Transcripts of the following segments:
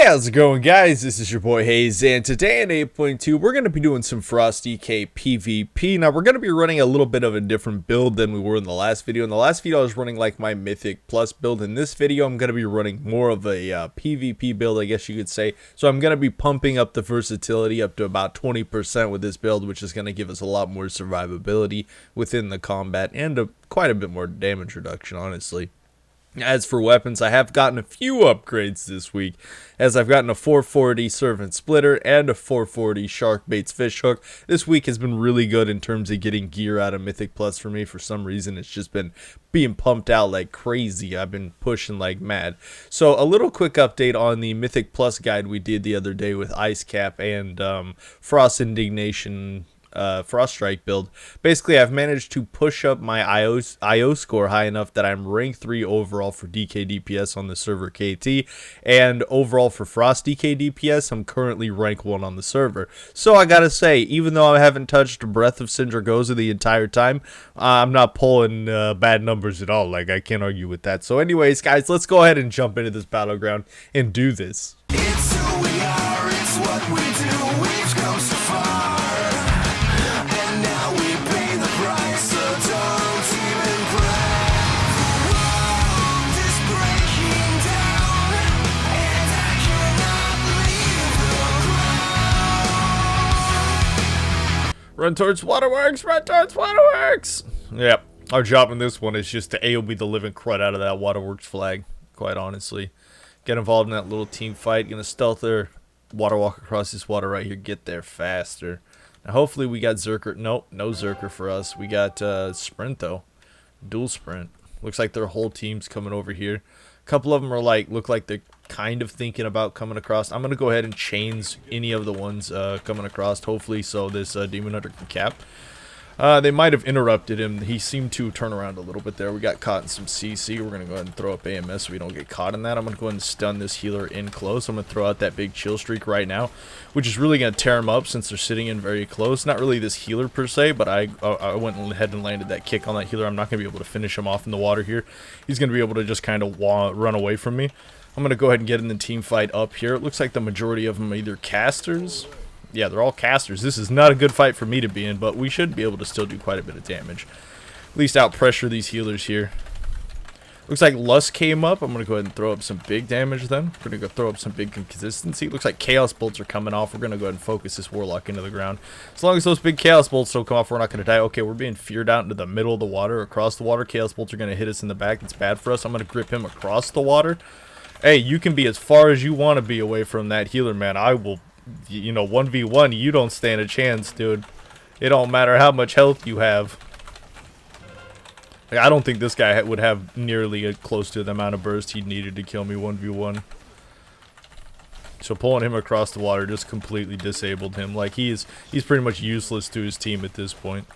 How's it going, guys? This is your boy Haze, and today in 8.2 we're going to be doing some Frost DK PvP. Now we're going to be running a little bit of a different build than we were in the last video. In the last video I was running like my Mythic Plus build. In this video I'm going to be running more of a PvP build, I guess you could say. So I'm going to be pumping up the versatility up to about 20% with this build, which is going to give us a lot more survivability within the combat and quite a bit more damage reduction, honestly. As for weapons, I have gotten a few upgrades this week, as I've gotten a 440 Servant Splitter and a 440 Sharkbait's Fish Hook. This week has been really good in terms of getting gear out of Mythic Plus for me. For some reason, it's just been being pumped out like crazy. I've been pushing like mad. So a little quick update on the Mythic Plus guide we did the other day with Ice Cap and Frost Indignation Frost Strike build. Basically, I've managed to push up my IO score high enough that I'm rank 3 overall for DK DPS on the server KT, and overall for Frost DK DPS, I'm currently rank 1 on the server. So I gotta say, even though I haven't touched Breath of Sindragosa the entire time, I'm not pulling bad numbers at all. Like, I can't argue with that. So anyways, guys, let's go ahead and jump into this battleground and do this. It's who we are, it's what we do, we've come so far. Run towards waterworks! Run towards waterworks! Yep, our job in this one is just to AoB the living crud out of that waterworks flag, quite honestly. Get involved in that little team fight. Gonna stealth their water walk across this water right here. Get there faster. Now hopefully we got Zerker. Nope, no Zerker for us. We got Sprint though. Dual Sprint. Looks like their whole team's coming over here. A couple of them are like, look like they're kind of thinking about coming across. I'm gonna go ahead and chains any of the ones coming across, hopefully, so this Demon Hunter can cap. They might have interrupted him. He seemed to turn around a little bit there. We got caught in some CC. We're gonna go ahead and throw up AMS so we don't get caught in that. I'm gonna go ahead and stun this healer in close. I'm gonna throw out that big chill streak right now, which is really gonna tear him up since they're sitting in very close. Not really this healer per se, but I went ahead and landed that kick on that healer. I'm not gonna be able to finish him off in the water here. He's gonna be able to just kind of run away from me. I'm going to go ahead and get in the team fight up here. It looks like the majority of them are either casters. Yeah, they're all casters. This is not a good fight for me to be in, but we should be able to still do quite a bit of damage. At least out pressure these healers here. Looks like Lust came up. I'm going to go ahead and throw up some big damage then. We're going to go throw up some big consistency. Looks like Chaos Bolts are coming off. We're going to go ahead and focus this Warlock into the ground. As long as those big Chaos Bolts don't come off, we're not going to die. Okay, we're being feared out into the middle of the water, across the water. Chaos Bolts are going to hit us in the back. It's bad for us. I'm going to grip him across the water. Hey, you can be as far as you want to be away from that healer, man. I will, you know, 1v1, you don't stand a chance, dude. It don't matter how much health you have. Like, I don't think this guy would have nearly close to the amount of burst he needed to kill me 1v1. So pulling him across the water just completely disabled him. Like, he's pretty much useless to his team at this point.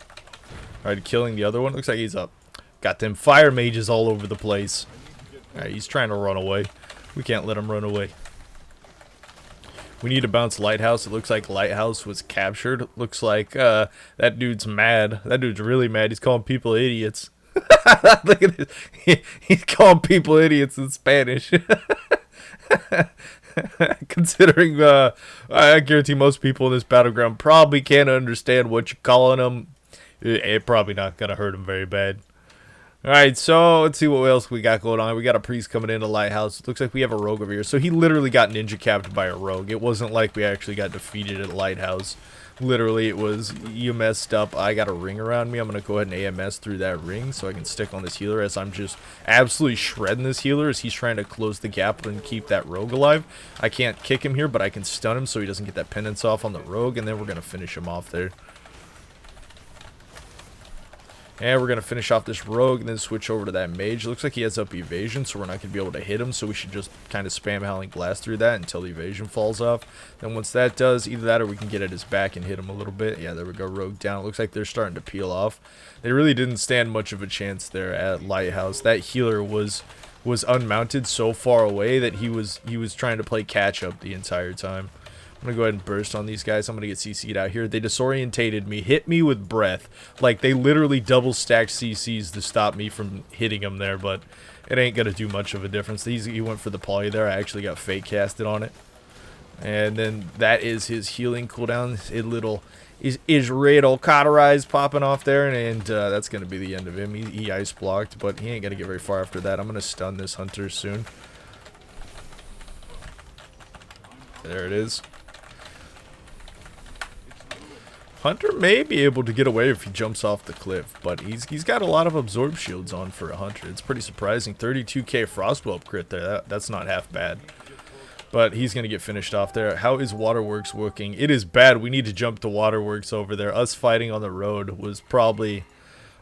Alright, killing the other one. Looks like he's up. Got them fire mages all over the place. Alright, he's trying to run away. We can't let him run away. We need to bounce Lighthouse. It looks like Lighthouse was captured. Looks like that dude's mad. That dude's really mad. He's calling people idiots. Look at this. He's calling people idiots in Spanish. Considering I guarantee most people in this battleground probably can't understand what you're calling them. It's probably not going to hurt them very bad. Alright, so let's see what else we got going on. We got a priest coming into Lighthouse. Looks like we have a rogue over here. So he literally got ninja capped by a rogue. It wasn't like we actually got defeated at Lighthouse. Literally, it was, you messed up. I got a ring around me. I'm going to go ahead and AMS through that ring so I can stick on this healer as I'm just absolutely shredding this healer as he's trying to close the gap and keep that rogue alive. I can't kick him here, but I can stun him so he doesn't get that penance off on the rogue, and then we're going to finish him off there. And we're going to finish off this rogue and then switch over to that mage. Looks like he has up evasion, so we're not going to be able to hit him. So we should just kind of spam Howling Blast through that until the evasion falls off. Then once that does, either that or we can get at his back and hit him a little bit. Yeah, there we go, rogue down. It looks like they're starting to peel off. They really didn't stand much of a chance there at Lighthouse. That healer was unmounted so far away that he was trying to play catch up the entire time. I'm going to go ahead and burst on these guys. I'm going to get CC'd out here. They disorientated me, hit me with breath. Like, they literally double stacked CCs to stop me from hitting them there, but it ain't going to do much of a difference. He went for the poly there. I actually got fake casted on it. And then that is his healing cooldown. A little Israel cauterize popping off there, and that's going to be the end of him. He ice blocked, but he ain't going to get very far after that. I'm going to stun this hunter soon. There it is. Hunter may be able to get away if he jumps off the cliff, but he's got a lot of absorb shields on for a hunter. It's pretty surprising. 32k frostwhelp crit there. That's not half bad. But he's going to get finished off there. How is Waterworks working? It is bad. We need to jump to Waterworks over there. Us fighting on the road was probably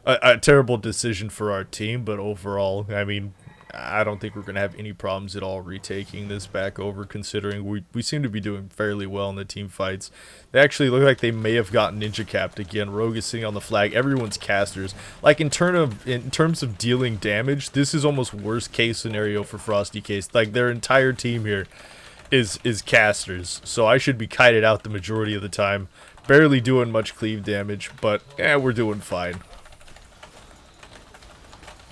a terrible decision for our team. But overall, I mean, I don't think we're going to have any problems at all retaking this back over, considering we seem to be doing fairly well in the team fights. They actually look like they may have gotten ninja capped again. Rogue is sitting on the flag. Everyone's casters. Like, in terms of dealing damage, this is almost worst case scenario for Frosty Case. Like, their entire team here is casters, so I should be kited out the majority of the time. Barely doing much cleave damage, but we're doing fine.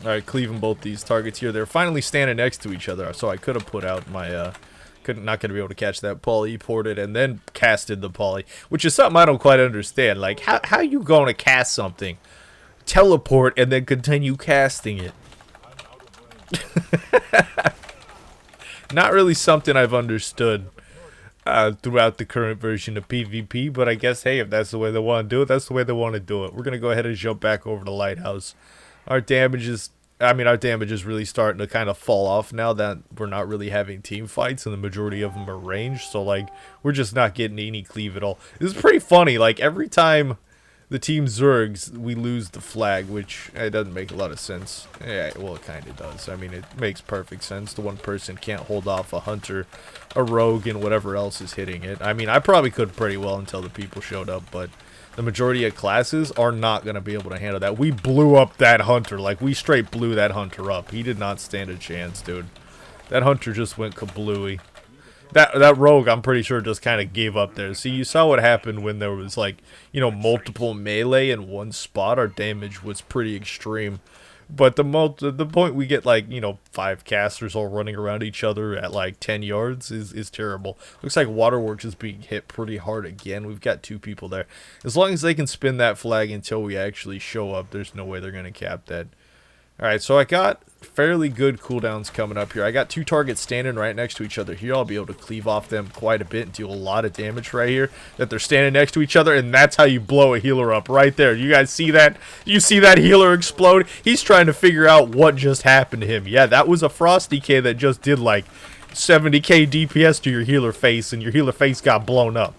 Alright, cleaving both these targets here. They're finally standing next to each other, so I could have put out my not going to be able to catch that poly, ported, and then casted the poly, which is something I don't quite understand. Like, how you going to cast something, teleport, and then continue casting it? Not really something I've understood throughout the current version of PvP, but I guess, hey, if that's the way they want to do it, that's the way they want to do it. We're going to go ahead and jump back over to Lighthouse. Our damage is really starting to kind of fall off now that we're not really having team fights, and the majority of them are ranged, so, like, we're just not getting any cleave at all. This is pretty funny. Like, every time the team zergs, we lose the flag, which it doesn't make a lot of sense. Yeah, well, it kind of does. I mean, it makes perfect sense. The one person can't hold off a hunter, a rogue, and whatever else is hitting it. I mean, I probably could pretty well until the people showed up, but the majority of classes are not going to be able to handle that. We blew up that hunter. Like, we straight blew that hunter up. He did not stand a chance, dude. That hunter just went kablooey. That rogue, I'm pretty sure, just kind of gave up there. See, you saw what happened when there was, like, you know, multiple melee in one spot. Our damage was pretty extreme. But the point we get, like, you know, 5 casters all running around each other at, like, 10 yards is terrible. Looks like Waterworks is being hit pretty hard again. We've got 2 people there. As long as they can spin that flag until we actually show up, there's no way they're going to cap that. Alright, so I got fairly good cooldowns coming up here. I got 2 targets standing right next to each other here. I'll be able to cleave off them quite a bit and deal a lot of damage right here. That they're standing next to each other, and that's how you blow a healer up right there. You guys see that? You see that healer explode? He's trying to figure out what just happened to him. Yeah, that was a Frosty K that just did like 70k DPS to your healer face, and your healer face got blown up.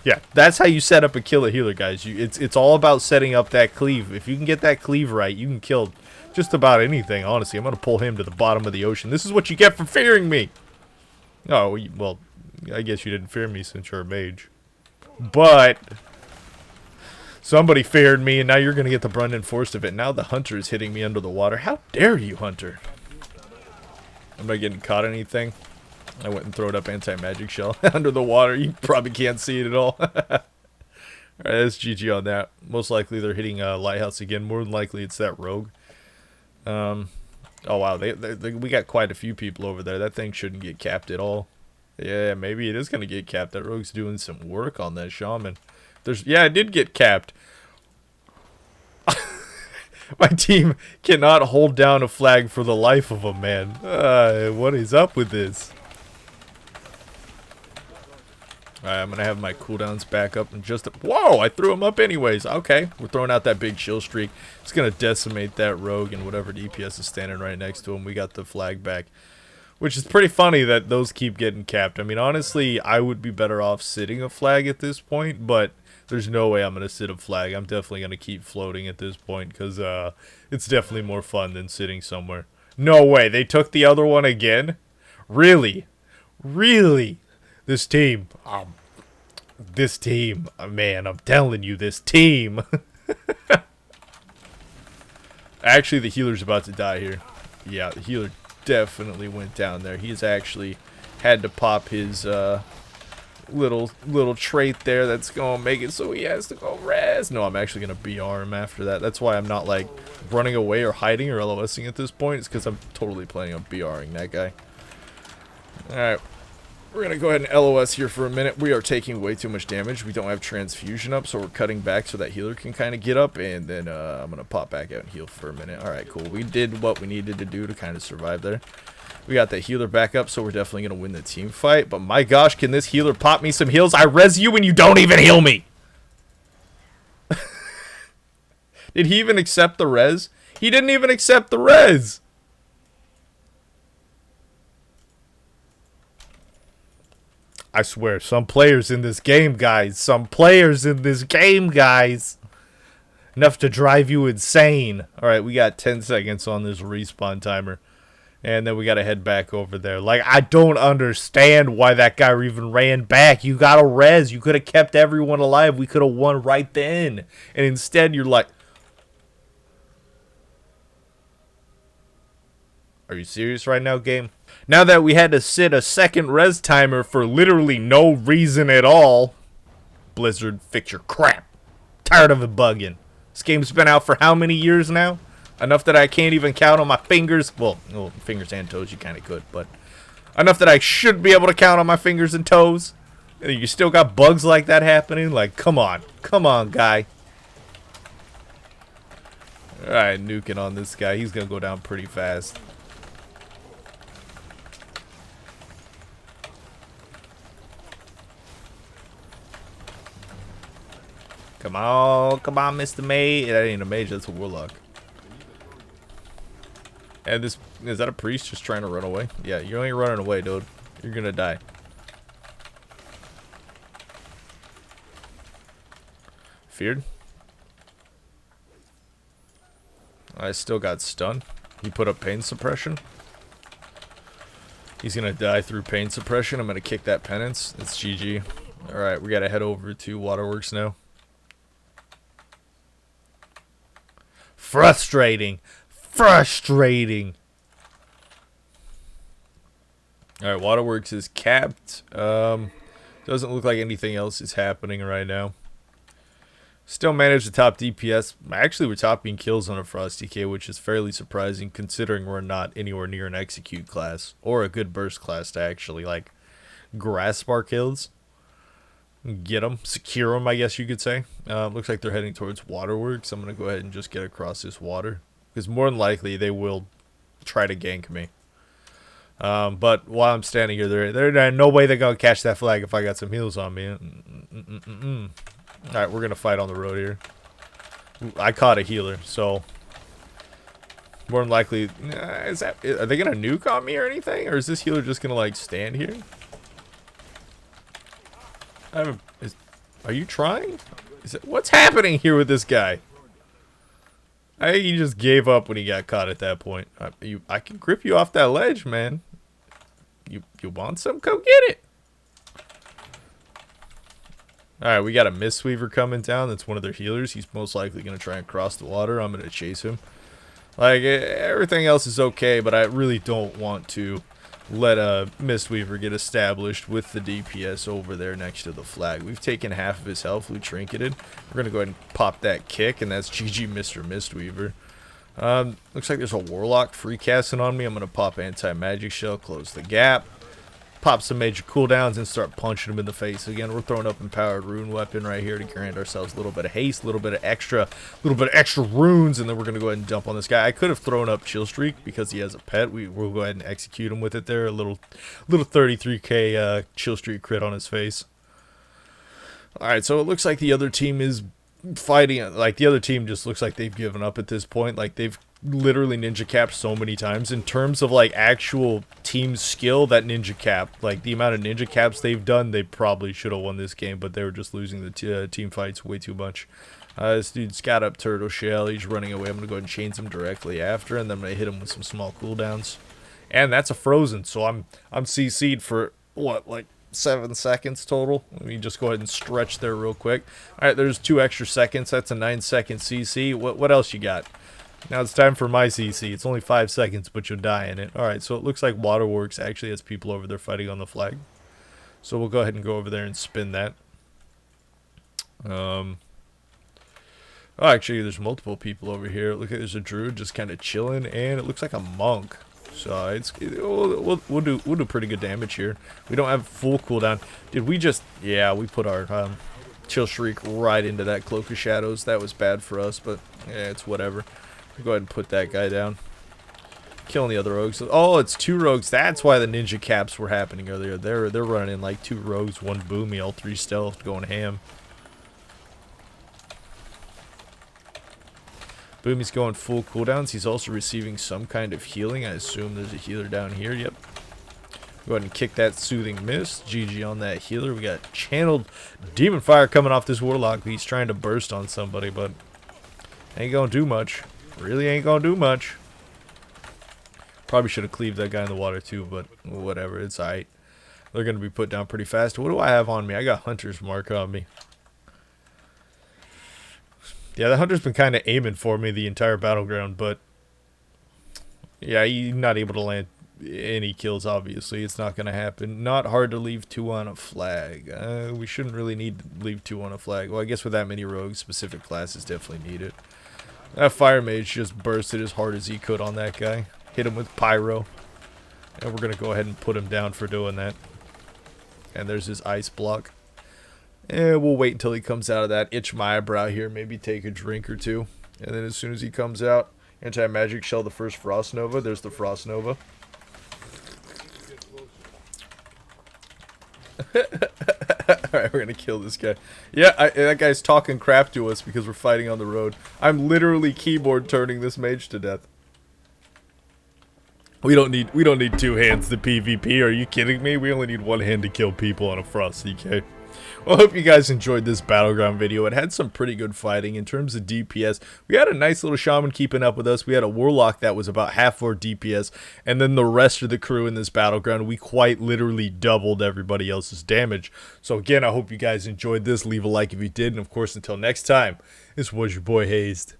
Yeah, that's how you set up a kill a healer, guys. It's all about setting up that cleave. If you can get that cleave right, you can kill just about anything, honestly. I'm going to pull him to the bottom of the ocean. This is what you get for fearing me. Oh, well, I guess you didn't fear me since you're a mage. But somebody feared me, and now you're going to get the brunt and force of it. Now the hunter is hitting me under the water. How dare you, hunter? Am I getting caught anything? I went and throwed up anti-magic shell under the water. You probably can't see it at all. Alright, that's GG on that. Most likely they're hitting Lighthouse again. More than likely it's that rogue. Oh wow, we got quite a few people over there. That thing shouldn't get capped at all. Yeah, maybe it is going to get capped. That rogue's doing some work on that shaman. Yeah, it did get capped. My team cannot hold down a flag for the life of a man. What is up with this? Alright, I'm going to have my cooldowns back up in just a... Whoa, I threw him up anyways. Okay, we're throwing out that big shield streak. It's going to decimate that rogue and whatever DPS is standing right next to him. We got the flag back. Which is pretty funny that those keep getting capped. I mean, honestly, I would be better off sitting a flag at this point, but there's no way I'm going to sit a flag. I'm definitely going to keep floating at this point because it's definitely more fun than sitting somewhere. No way, they took the other one again? Really? Really? This team, man, I'm telling you, this team. Actually, the healer's about to die here. Yeah, the healer definitely went down there. He's actually had to pop his little trait there that's going to make it so he has to go res. No, I'm actually going to BR him after that. That's why I'm not, like, running away or hiding or LOSing at this point. It's because I'm totally planning on BRing that guy. Alright. We're going to go ahead and LOS here for a minute. We are taking way too much damage. We don't have transfusion up, so we're cutting back so that healer can kind of get up. And then I'm going to pop back out and heal for a minute. Alright, cool. We did what we needed to do to kind of survive there. We got that healer back up, so we're definitely going to win the team fight. But my gosh, can this healer pop me some heals? I res you and you don't even heal me! Did he even accept the res? He didn't even accept the res! I swear, some players in this game, guys. Some players in this game, guys. Enough to drive you insane. Alright, we got 10 seconds on this respawn timer. And then we gotta head back over there. Like, I don't understand why that guy even ran back. You got a res. You could have kept everyone alive. We could have won right then. And instead, you're like... Are you serious right now, game? Now that we had to sit a second res timer for literally no reason at all. Blizzard, fix your crap. Tired of it bugging. This game's been out for how many years now? Enough that I can't even count on my fingers. Well, fingers and toes you kind of could, but enough that I should be able to count on my fingers and toes. And you still got bugs like that happening? Like, come on. Come on, guy. Alright, nuking on this guy. He's going to go down pretty fast. Come on, Mr. Mage. That ain't a mage, that's a warlock. And this, is that a priest just trying to run away? Yeah, you're only running away, dude. You're gonna die. Feared? I still got stunned. He put up pain suppression. He's gonna die through pain suppression. I'm gonna kick that penance. It's GG. Alright, we gotta head over to Waterworks now. Frustrating. Frustrating. Alright, Waterworks is capped. Doesn't look like anything else is happening right now. Still managed to top DPS. Actually, we're topping kills on a Frosty K, which is fairly surprising considering we're not anywhere near an execute class. Or a good burst class to actually, like, grasp our kills. Get them. Secure them, I guess you could say. Looks like they're heading towards Waterworks. I'm going to go ahead and just get across this water. Because more than likely, they will try to gank me. But while I'm standing here, there's no way they're going to catch that flag if I got some heals on me. Alright, we're going to fight on the road here. I caught a healer, so... More than likely... are they going to nuke on me or anything? Or is this healer just going to, like, stand here? Are you trying? What's happening here with this guy? I think he just gave up when he got caught at that point. I can grip you off that ledge, man. You want some? Go get it. Alright, we got a Mistweaver coming down. That's one of their healers. He's most likely going to try and cross the water. I'm going to chase him. Like, everything else is okay, but I really don't want to let a Mistweaver get established with the DPS over there next to the flag. We've taken half of his health. We trinketed. We're going to go ahead and pop that kick, and that's GG Mr. Mistweaver. Looks like there's a Warlock free casting on me. I'm going to pop Anti-Magic Shell, close the gap, pop some major cooldowns, and start punching him in the face. Again, we're throwing up Empowered Rune Weapon right here to grant ourselves a little bit of haste, a little bit of extra runes, and then we're going to go ahead and dump on this guy. I could have thrown up Chill Streak because he has a pet. We'll go ahead and execute him with it there. A little 33k Chill Streak crit on his face. Alright, so it looks like the other team is fighting. Like, the other team just looks like they've given up at this point. Like, they've literally ninja capped so many times. In terms of, like, actual team skill, that ninja cap, like, the amount of ninja caps they've done, they probably should have won this game, but they were just losing the team fights way too much. This dude's got up Turtle Shell. He's running away. I'm going to go ahead and chains him directly after, and then I'm going to hit him with some small cooldowns. And that's a frozen, so I'm CC'd for, what, like, 7 seconds total. Let me just go ahead and stretch there real quick. Alright, there's 2 extra seconds. That's a 9-second CC. What else you got? Now it's time for my CC. It's only 5 seconds, but you'll die in it. Alright, so it looks like Waterworks actually has people over there fighting on the flag. So we'll go ahead and go over there and spin that. Oh, actually, there's multiple people over here. Look, there's a druid just kind of chilling, and it looks like a monk. So we'll do pretty good damage here. We don't have full cooldown. Did we just? Yeah, we put our chill shriek right into that cloak of shadows. That was bad for us, but yeah, it's whatever. We'll go ahead and put that guy down. Killing the other rogues. Oh, it's 2 rogues. That's why the ninja caps were happening earlier. They're running in like 2 rogues, 1 boomy, all 3 stealth, going ham. Boomy's going full cooldowns. He's also receiving some kind of healing. I assume there's a healer down here. Yep. Go ahead and kick that soothing mist. GG on that healer. We got channeled demon fire coming off this warlock. He's trying to burst on somebody, but ain't gonna do much. Really ain't gonna do much. Probably should have cleaved that guy in the water too, but whatever. It's alright. They're gonna be put down pretty fast. What do I have on me? I got Hunter's Mark on me. Yeah, the Hunter's been kind of aiming for me the entire battleground, but yeah, he's not able to land any kills, obviously. It's not going to happen. Not hard to leave 2 on a flag. We shouldn't really need to leave 2 on a flag. Well, I guess with that many rogues, specific classes definitely need it. That Fire Mage just bursted as hard as he could on that guy. Hit him with Pyro. And we're going to go ahead and put him down for doing that. And there's his ice block. And we'll wait until he comes out of that. Itch my eyebrow here. Maybe take a drink or 2. And then as soon as he comes out, Anti-Magic Shell the first Frost Nova. There's the Frost Nova. Alright, we're gonna kill this guy. Yeah, that guy's talking crap to us because we're fighting on the road. I'm literally keyboard turning this mage to death. We don't need 2 hands to PvP. Are you kidding me? We only need 1 hand to kill people on a Frost CK. Well, I hope you guys enjoyed this Battleground video. It had some pretty good fighting in terms of DPS. We had a nice little shaman keeping up with us. We had a warlock that was about half our DPS. And then the rest of the crew in this Battleground, we quite literally doubled everybody else's damage. So again, I hope you guys enjoyed this. Leave a like if you did. And of course, until next time, this was your boy Hazzed.